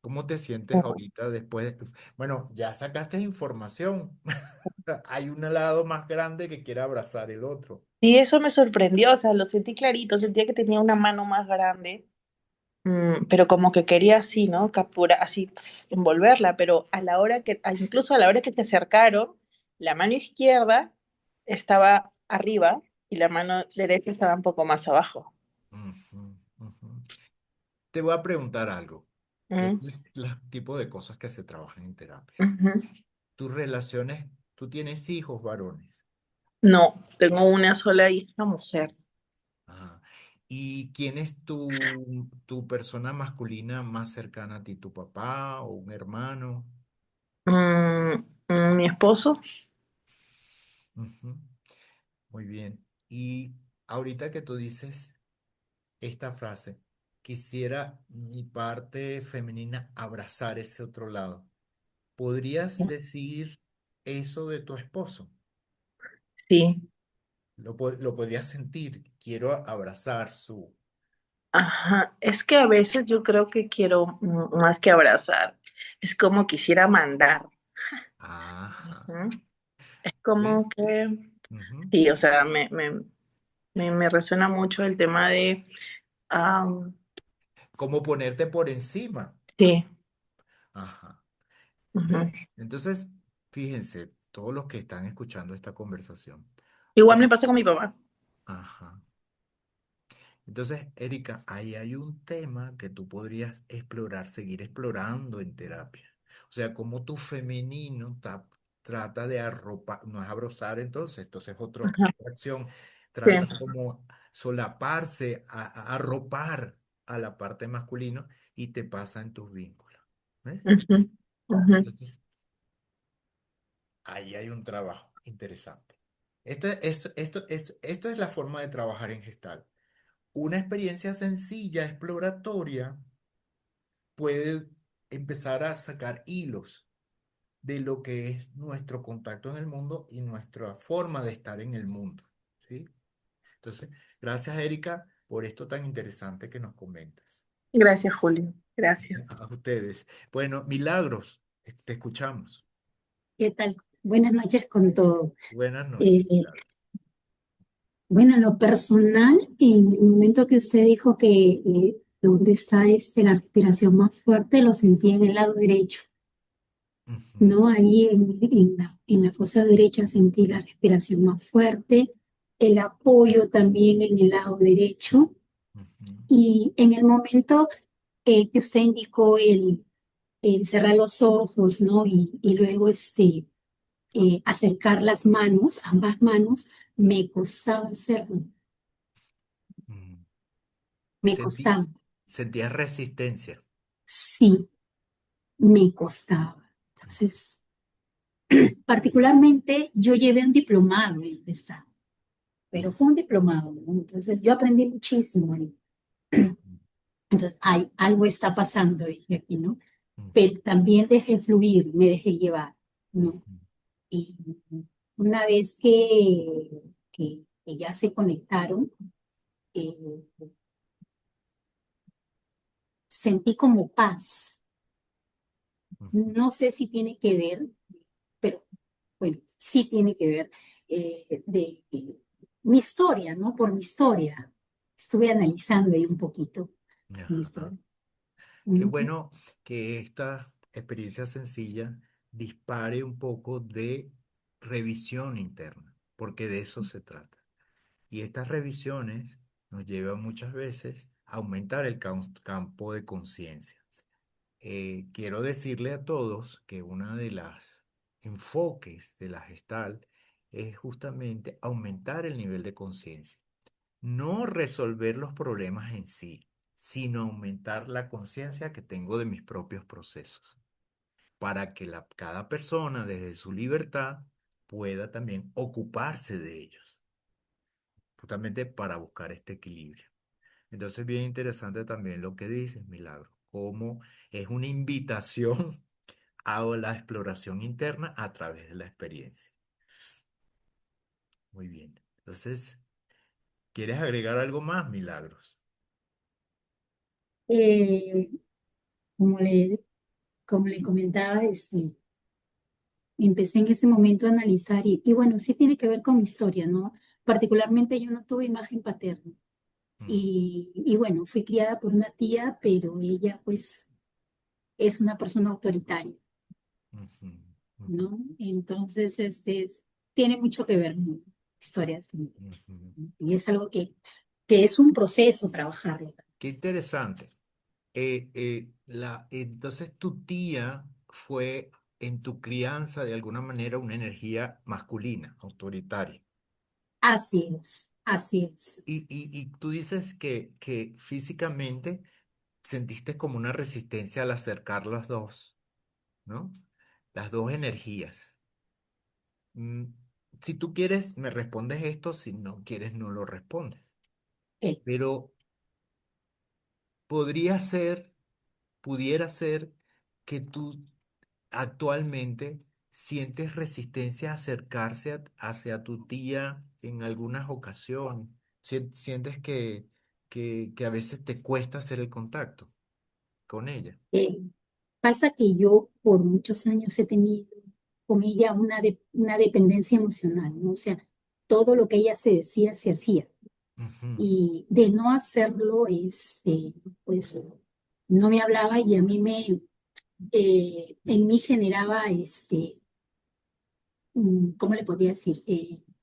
¿Cómo te sientes ahorita después? Bueno, ya sacaste información. Hay un lado más grande que quiere abrazar el otro. Y eso me sorprendió, o sea, lo sentí clarito, sentía que tenía una mano más grande, pero como que quería así, ¿no? Capturar, así, envolverla, pero incluso a la hora que se acercaron, la mano izquierda estaba arriba y la mano derecha estaba un poco más abajo. Ujú, ujú. Te voy a preguntar algo, que Mm, es el tipo de cosas que se trabajan en terapia. ujú. Tus relaciones, tú tienes hijos varones. No, tengo una sola hija mujer. Ajá. ¿Y quién es tu persona masculina más cercana a ti? ¿Tu papá o un hermano? Mi esposo. Ujú. Muy bien. Y ahorita que tú dices esta frase, quisiera mi parte femenina abrazar ese otro lado. ¿Podrías decir eso de tu esposo? Sí, Lo podrías sentir. Quiero abrazar su... ajá. Es que a veces yo creo que quiero más que abrazar. Es como quisiera mandar. Ajá. Ujú. Es ¿Ves? como que, Ujú. sí, o sea, me resuena mucho el tema de, am, Como ponerte por encima. sí, Ajá. ujú. ¿Ves? Entonces, fíjense, todos los que están escuchando esta conversación. Igual me ¿Cómo? pasa con mi papá. Ajá. Entonces, Erika, ahí hay un tema que tú podrías explorar, seguir explorando en terapia. O sea, cómo tu femenino trata de arropar, no es abrazar entonces es Ajá, otra acción, sí, trata como solaparse, arropar a la parte masculina y te pasa en tus vínculos. ¿Ves? ujú, ujú. Entonces, ahí hay un trabajo interesante. Esto es la forma de trabajar en Gestalt. Una experiencia sencilla, exploratoria, puede empezar a sacar hilos de lo que es nuestro contacto en el mundo y nuestra forma de estar en el mundo, ¿sí? Entonces, gracias, Erika, por esto tan interesante que nos comentas. Gracias, Julio. Gracias. A ustedes. Bueno, Milagros, te escuchamos. ¿Qué tal? Buenas noches con todo. Buenas noches, Eh, Milagros. bueno, en lo personal, en el momento que usted dijo que donde está la respiración más fuerte, lo sentí en el lado derecho, Ujú, ¿no? Ahí en la fosa derecha sentí la respiración más fuerte, el apoyo también en el lado derecho. ujú, Y en el momento que usted indicó el cerrar los ojos, ¿no? Y luego acercar las manos, ambas manos, me costaba hacerlo, ujú. me Sentí, costaba, sentías resistencia. sí, me costaba. Entonces, particularmente yo llevé un diplomado en el estado, pero fue un diplomado, ¿no? Entonces yo aprendí muchísimo ahí. Ujú, Entonces, algo está pasando aquí, ¿no? ujú, Pero también dejé fluir, me dejé llevar, ¿no? ujú, Y una vez que ya se conectaron, eh, sentí como paz. ujú. No sé si tiene que ver, pero bueno, sí tiene que ver mi historia, ¿no? Por mi historia. Estuve analizando ahí un poquito mi Ajá. historia. Qué Ujú. bueno que esta experiencia sencilla dispare un poco de revisión interna, porque de eso se trata. Y estas revisiones nos llevan muchas veces a aumentar el campo de conciencia. Quiero decirle a todos que una de las enfoques de la Gestalt es justamente aumentar el nivel de conciencia. No resolver los problemas en sí, sino aumentar la conciencia que tengo de mis propios procesos, para que cada persona desde su libertad pueda también ocuparse de ellos, justamente para buscar este equilibrio. Entonces, bien interesante también lo que dices, Milagro, cómo es una invitación a la exploración interna a través de la experiencia. Muy bien. Entonces, ¿quieres agregar algo más, Milagros? Eh, como como le comentaba, empecé en ese momento a analizar y bueno, sí tiene que ver con mi historia, ¿no? Particularmente yo no tuve imagen paterna Mm, y bueno, fui criada por una tía, pero ella pues es una persona autoritaria, ujú, ujú, ¿no? Entonces, tiene mucho que ver con mi historia, sí, ujú. y es algo que es un proceso trabajarlo. Qué interesante. Entonces tu tía fue en tu crianza de alguna manera una energía masculina, autoritaria. Así es, así es. Y tú dices que físicamente sentiste como una resistencia al acercar las dos, ¿no? Las dos energías. Mm, si tú quieres, me respondes esto, si no quieres, no lo respondes. Eh, Pero podría ser, pudiera ser que tú actualmente sientes resistencia a acercarse hacia tu tía en algunas ocasiones. Sientes que a veces te cuesta hacer el contacto con ella. eh, Pasa que yo por muchos años he tenido con ella una dependencia emocional, ¿no? O sea, todo lo que ella se decía, se hacía. Ujú, Y de no hacerlo, pues no me hablaba y a en mí generaba, ¿cómo le podría decir?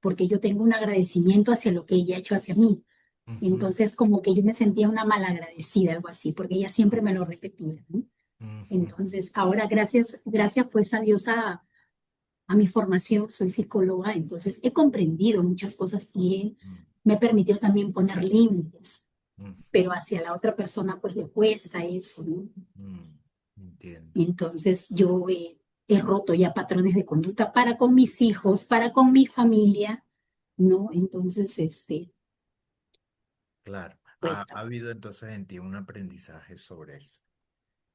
Porque yo tengo un agradecimiento hacia lo que ella ha hecho hacia mí. ujú, Entonces, como que yo me sentía una malagradecida, algo así, porque ella siempre me lo repetía, ¿no? ujú, Entonces, ahora gracias pues a Dios a mi formación, soy psicóloga, entonces he comprendido muchas cosas y ujú, me permitió también poner límites, ujú, pero hacia la otra persona pues le cuesta eso, ¿no? ujú. Entiendo. Entonces yo he roto ya patrones de conducta para con mis hijos, para con mi familia, ¿no? Entonces, Claro. Ha cuesta. habido entonces en ti un aprendizaje sobre eso.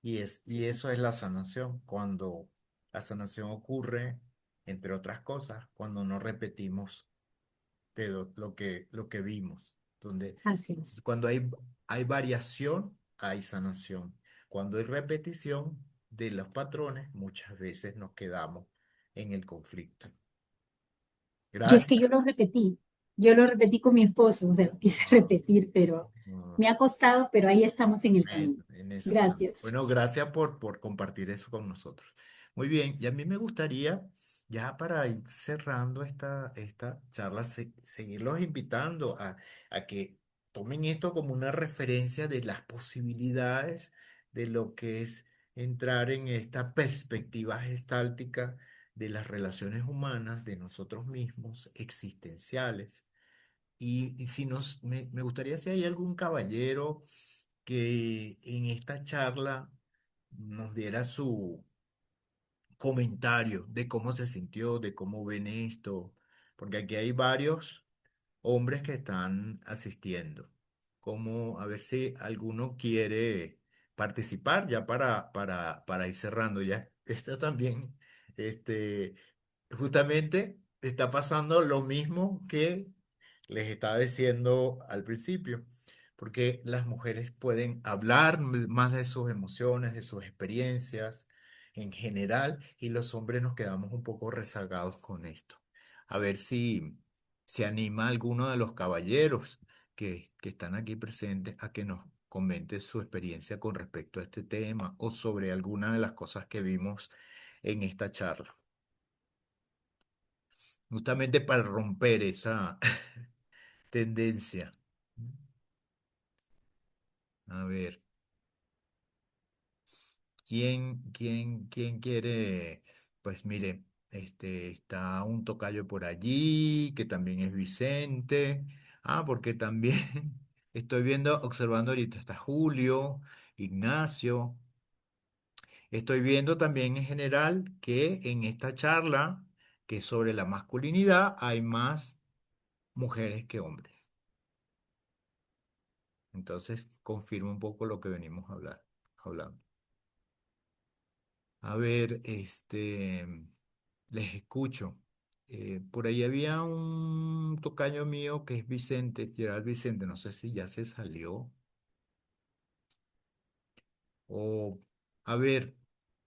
Y eso es la sanación, cuando la sanación ocurre, entre otras cosas, cuando no repetimos de lo que vimos, donde Así es. cuando hay variación, hay sanación. Cuando hay repetición de los patrones, muchas veces nos quedamos en el conflicto. Y es Gracias. que yo lo repetí con mi esposo, o sea, lo quise repetir, pero Ah, me ha costado, pero ahí estamos en el bueno, camino. en eso estamos. Gracias. Bueno, gracias por compartir eso con nosotros. Muy bien, y a mí me gustaría, ya para ir cerrando esta charla, seguirlos invitando a que tomen esto como una referencia de las posibilidades de lo que es entrar en esta perspectiva gestáltica de las relaciones humanas, de nosotros mismos, existenciales. Y si me gustaría si hay algún caballero que en esta charla nos diera su comentario de cómo se sintió, de cómo ven esto, porque aquí hay varios hombres que están asistiendo. Como a ver si alguno quiere participar ya para ir cerrando. Ya está también, este, justamente está pasando lo mismo que les estaba diciendo al principio, porque las mujeres pueden hablar más de sus emociones, de sus experiencias en general, y los hombres nos quedamos un poco rezagados con esto. A ver si se anima alguno de los caballeros que están aquí presentes a que nos comente su experiencia con respecto a este tema o sobre alguna de las cosas que vimos en esta charla, justamente para romper esa tendencia. A ver, ¿quién quiere? Pues mire, está un tocayo por allí, que también es Vicente. Ah, porque también estoy viendo, observando ahorita, está Julio, Ignacio. Estoy viendo también en general que en esta charla, que es sobre la masculinidad, hay más mujeres que hombres. Entonces, confirma un poco lo que venimos hablando. A ver, les escucho. Por ahí había un tocayo mío que es Vicente, Gerald Vicente, no sé si ya se salió. O, a ver,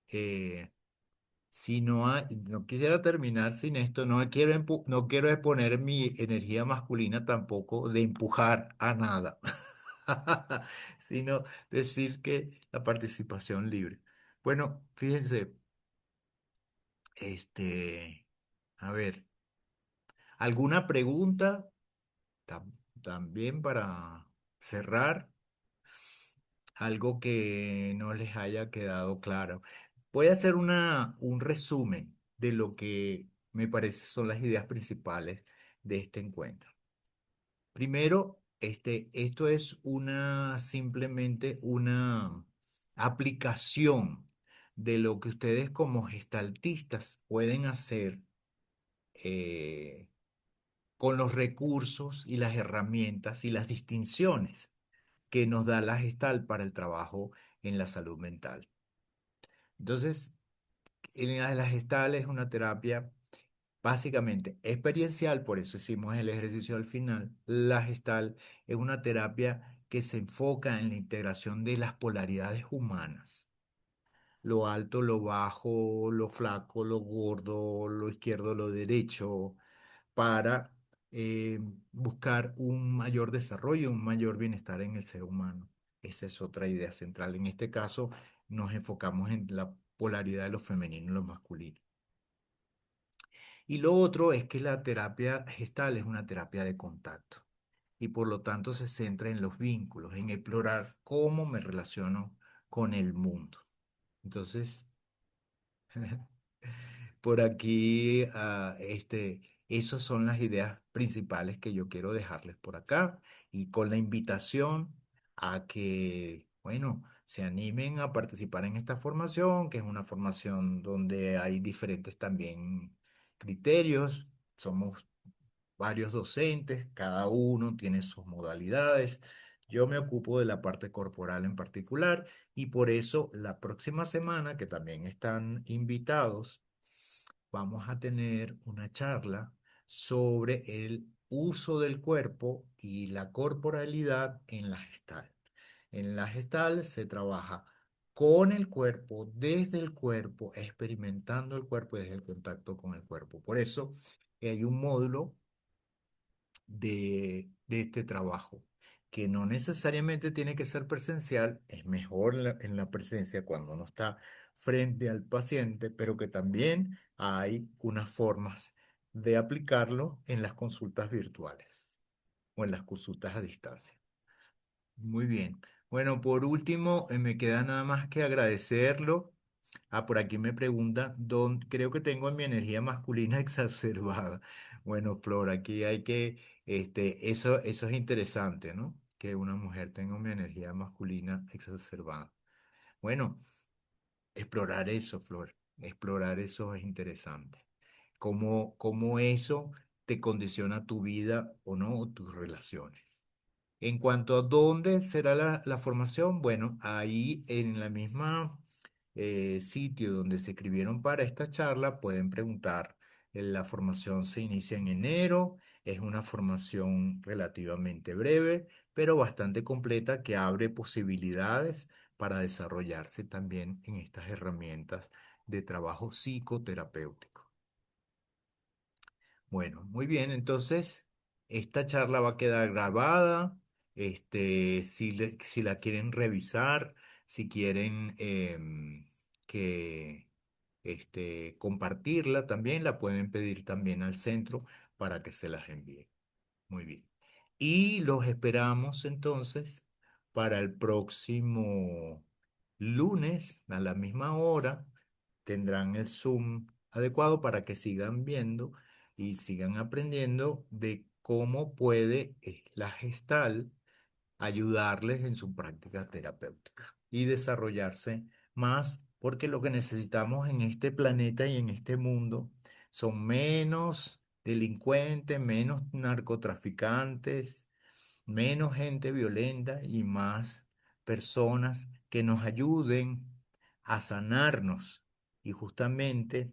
eh, si no hay, no quisiera terminar sin esto, no quiero exponer mi energía masculina tampoco de empujar a nada, sino decir que la participación libre. Bueno, fíjense, este, a ver, ¿alguna pregunta también para cerrar? Algo que no les haya quedado claro. Voy a hacer un resumen de lo que me parece son las ideas principales de este encuentro. Primero, esto es simplemente una aplicación de lo que ustedes como gestaltistas pueden hacer eh, con los recursos y las herramientas y las distinciones que nos da la Gestalt para el trabajo en la salud mental. Entonces, la Gestalt es una terapia básicamente experiencial, por eso hicimos el ejercicio al final. La Gestalt es una terapia que se enfoca en la integración de las polaridades humanas. Lo alto, lo bajo, lo flaco, lo gordo, lo izquierdo, lo derecho, para eh, buscar un mayor desarrollo, un mayor bienestar en el ser humano. Esa es otra idea central. En este caso, nos enfocamos en la polaridad de lo femenino y lo masculino. Y lo otro es que la terapia gestal es una terapia de contacto y por lo tanto se centra en los vínculos, en explorar cómo me relaciono con el mundo. Entonces, por aquí, esas son las ideas principales que yo quiero dejarles por acá y con la invitación a que, bueno, se animen a participar en esta formación, que es una formación donde hay diferentes también criterios. Somos varios docentes, cada uno tiene sus modalidades. Yo me ocupo de la parte corporal en particular y por eso la próxima semana, que también están invitados, vamos a tener una charla sobre el uso del cuerpo y la corporalidad en la gestal. En la gestal se trabaja con el cuerpo, desde el cuerpo, experimentando el cuerpo y desde el contacto con el cuerpo. Por eso hay un módulo de este trabajo, que no necesariamente tiene que ser presencial, es mejor en la presencia cuando uno está frente al paciente, pero que también hay unas formas de aplicarlo en las consultas virtuales o en las consultas a distancia. Muy bien. Bueno, por último, me queda nada más que agradecerlo. Ah, por aquí me pregunta, creo que tengo mi energía masculina exacerbada. Bueno, Flor, aquí hay que, eso es interesante, ¿no? Que una mujer tenga mi energía masculina exacerbada. Bueno, explorar eso, Flor, explorar eso es interesante. Cómo eso te condiciona tu vida o no, o tus relaciones. En cuanto a dónde será la formación, bueno, ahí en la misma sitio donde se escribieron para esta charla, pueden preguntar. La formación se inicia en enero, es una formación relativamente breve, pero bastante completa que abre posibilidades para desarrollarse también en estas herramientas de trabajo psicoterapéutico. Bueno, muy bien, entonces esta charla va a quedar grabada. Si la quieren revisar, si quieren que compartirla también, la pueden pedir también al centro para que se las envíe. Muy bien. Y los esperamos entonces para el próximo lunes a la misma hora. Tendrán el Zoom adecuado para que sigan viendo y sigan aprendiendo de cómo puede la gestal ayudarles en su práctica terapéutica y desarrollarse más, porque lo que necesitamos en este planeta y en este mundo son menos delincuentes, menos narcotraficantes, menos gente violenta y más personas que nos ayuden a sanarnos y justamente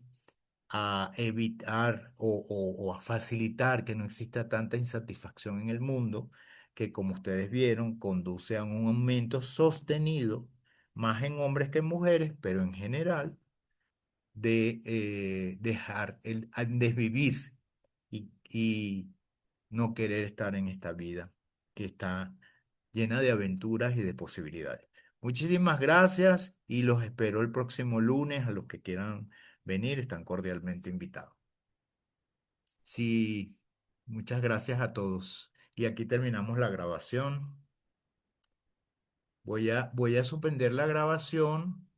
a evitar o a facilitar que no exista tanta insatisfacción en el mundo, que como ustedes vieron, conduce a un aumento sostenido, más en hombres que en mujeres, pero en general, de dejar el desvivirse y no querer estar en esta vida que está llena de aventuras y de posibilidades. Muchísimas gracias y los espero el próximo lunes. A los que quieran venir están cordialmente invitados. Sí, muchas gracias a todos. Y aquí terminamos la grabación. Voy a suspender la grabación